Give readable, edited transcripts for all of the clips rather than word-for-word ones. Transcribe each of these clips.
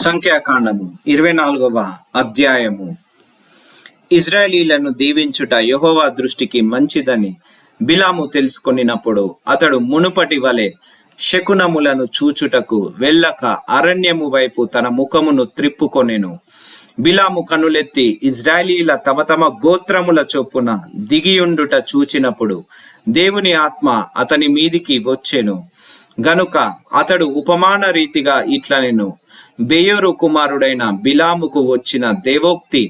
సంఖ్యాకాండము 24వ అధ్యాయము. ఇజ్రాయేలీలను దీవించుట యెహోవా దృష్టికి మంచిదని బిలాము తెలుసుకొనినప్పుడు అతడు మునుపటి వలె శకునములను చూచుటకు వెళ్ళక అరణ్యము వైపు తన ముఖమును త్రిప్పుకొనెను. బిలాము కనులెత్తి ఇజ్రాయేలీల తమ తమ గోత్రముల చొప్పున దిగియుండుట చూచినప్పుడు దేవుని ఆత్మ అతని మీదికి వచ్చెను. గనుక అతడు ఉపమాన రీతిగా ఇట్లనెను: బెయోరు కుమారుడైన బిలాముకు వచ్చిన దేవోక్తి,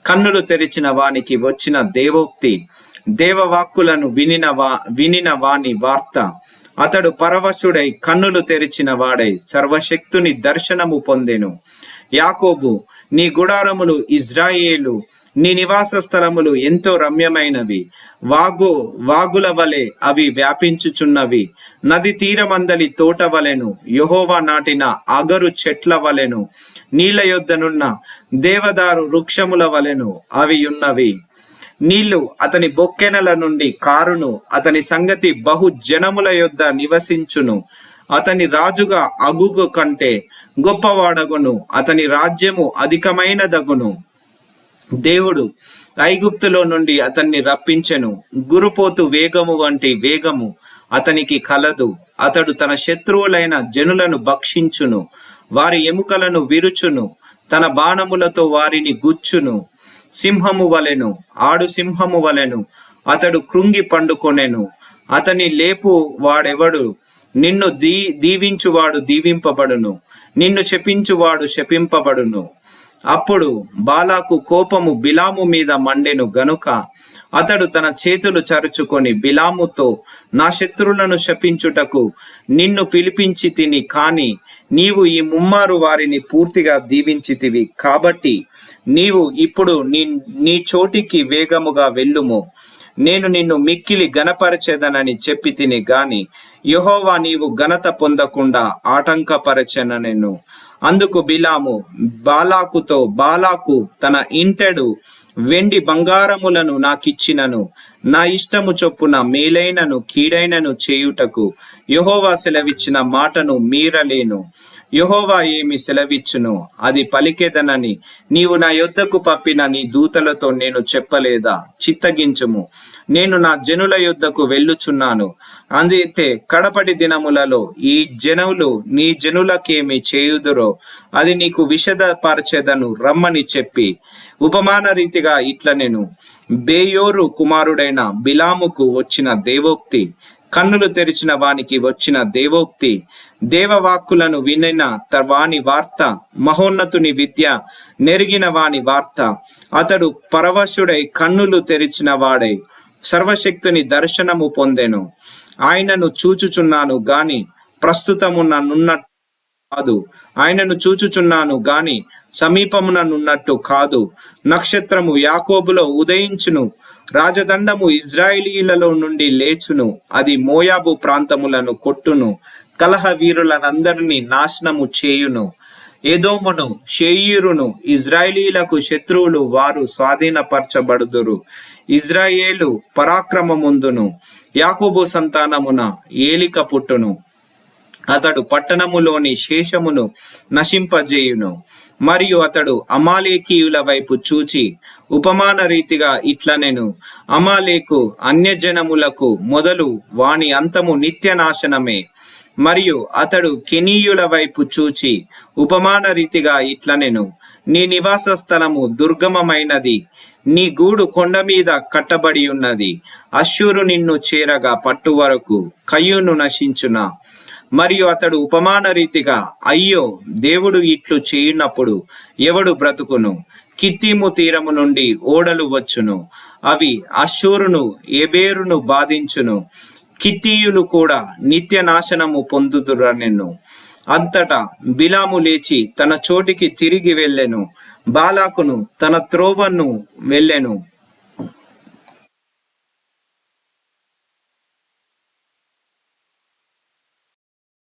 కన్నులు తెరిచిన వానికి వచ్చిన దేవోక్తి, దేవవాక్కులను వినిన వాని వార్త. అతడు పరవశుడై కన్నులు తెరిచిన వాడై సర్వశక్తుని దర్శనము పొందెను. యాకోబు, నీ గుడారములు, ఇజ్రాయేలు, నీ నివాస స్థలములు ఎంతో రమ్యమైనవి. వాగుల వలె అవి వ్యాపించుచున్నవి. నది తీరమందలి తోట వలెను, యెహోవా నాటిన అగరు చెట్ల వలెను, నీళ్ల యొద్దనున్న దేవదారు వృక్షముల వలెను అవి ఉన్నవి. నీళ్లు అతని బొక్కెనల నుండి కారును, అతని సంగతి బహు జనముల యొద్ద నివసించును. అతని రాజుగా అగుగు కంటే గొప్పవాడగును, అతని రాజ్యము అధికమైనదగును. దేవుడు ఐగుప్తులో నుండి అతన్ని రప్పించెను. గురుపోతు వేగము వంటి వేగము అతనికి కలదు. అతడు తన శత్రువులైన జనులను భక్షించును, వారి ఎముకలను విరుచును, తన బాణములతో వారిని గుచ్చును. సింహము వలెను, ఆడు సింహము వలెను అతడు కృంగి పండుకొనెను. అతని లేపు వాడెవడు? నిన్ను దీవించువాడు దీవింపబడును, నిన్ను శపించువాడు శపింపబడును. అప్పుడు బాలాకు కోపము బిలాము మీద మండెను గనుక అతడు తన చేతులు చరుచుకొని బిలాముతో, నా శత్రువులను శపించుటకు నిన్ను పిలిపించి తిని, కాని నీవు ఈ ముమ్మారు వారిని పూర్తిగా దీవించితివి. కాబట్టి నీవు ఇప్పుడు నీ చోటికి వేగముగా వెళ్ళుము. నేను నిన్ను మిక్కిలి గణపరచెదనని చెప్పి తిని గాని యెహోవా నీవు ఘనత పొందకుండా ఆటంకపరచెననెను. అందుకు బిలాము బాలాకుతో, బాలాకు తన ఇంటెడు వెండి బంగారములను నాకిచ్చినను, నా ఇష్టము చొప్పున మేలైనను కీడైనను చేయుటకు యెహోవా సెలవిచ్చిన మాటను మీరలేను. యెహోవా ఏమి సెలవిచ్చును అది పలికెదనని నీవు నా యొద్దకు పంపిన నీ దూతలతో నేను చెప్పలేదా? చిత్తగించుము, నేను నా జనుల యొద్దకు వెళ్ళుచున్నాను. అందుకే కడపటి దినములలో ఈ జనులు నీ జనులకేమి చేయుదురో అది నీకు విషదపరచెదను రమ్మని చెప్పి ఉపమాన రీతిగా ఇట్లనెను: బెయోరు కుమారుడైన బిలాముకు వచ్చిన దేవోక్తి, కన్నులు తెరిచిన వానికి వచ్చిన దేవోక్తి, దేవవాక్కులను వినిన వాని వార్త, మహోన్నతుని విద్య నెరిగిన వాని వార్త. అతడు పరవశుడై కన్నులు తెరిచిన వాడై సర్వశక్తుని దర్శనము పొందెను. ఆయనను చూచుచున్నాను గాని ప్రస్తుతముననున్నట్టు కాదు, ఆయనను చూచుచున్నాను గాని సమీపముననున్నట్టు కాదు. నక్షత్రము యాకోబులో ఉదయించును, రాజదండము ఇజ్రాయేలీలలో నుండి లేచును. అది మోయాబు ప్రాంతములను కొట్టును, కలహ వీరులనందరినీ నాశనము చేయును. ఎదోమును షేయీరును ఇజ్రాయేలీలకు శత్రువులు, వారు స్వాధీనపరచబడుదురు. ఇజ్రాయేలు పరాక్రమముందును, యాకోబు సంతానమున ఏలిక పుట్టును. అతడు పట్టణములోని శేషమును నశింపజేయును. మరియు అతడు అమాలేకీయుల వైపు చూచి ఉపమాన రీతిగా ఇట్లనెను: అమాలేకు అన్యజనములకు మొదలు, వాని అంతము నిత్యనాశనమే. మరియు అతడు కెనీయుల వైపు చూచి ఉపమాన రీతిగా ఇట్లనెను: నీ నివాస స్థలము దుర్గమమైనది, నీ గూడు కొండ మీద కట్టబడి ఉన్నది. అశ్షూరు నిన్ను చేరగా పట్టు వరకు కయ్యూను నశించునా. మరియు అతడు ఉపమాన రీతిగా, అయ్యో, దేవుడు ఇట్లు చేయునప్పుడు ఎవడు బ్రతుకును? కిత్తీము తీరము నుండి ఓడలు వచ్చును, అవి అశ్షూరును ఎబేరును బాధించును. కిత్తీయులు కూడా నిత్య నాశనము పొందుదురనెను. అంతటా బిలాము లేచి తన చోటికి తిరిగి వెళ్ళెను. బాలాకును తన త్రోవను వెళ్ళెను.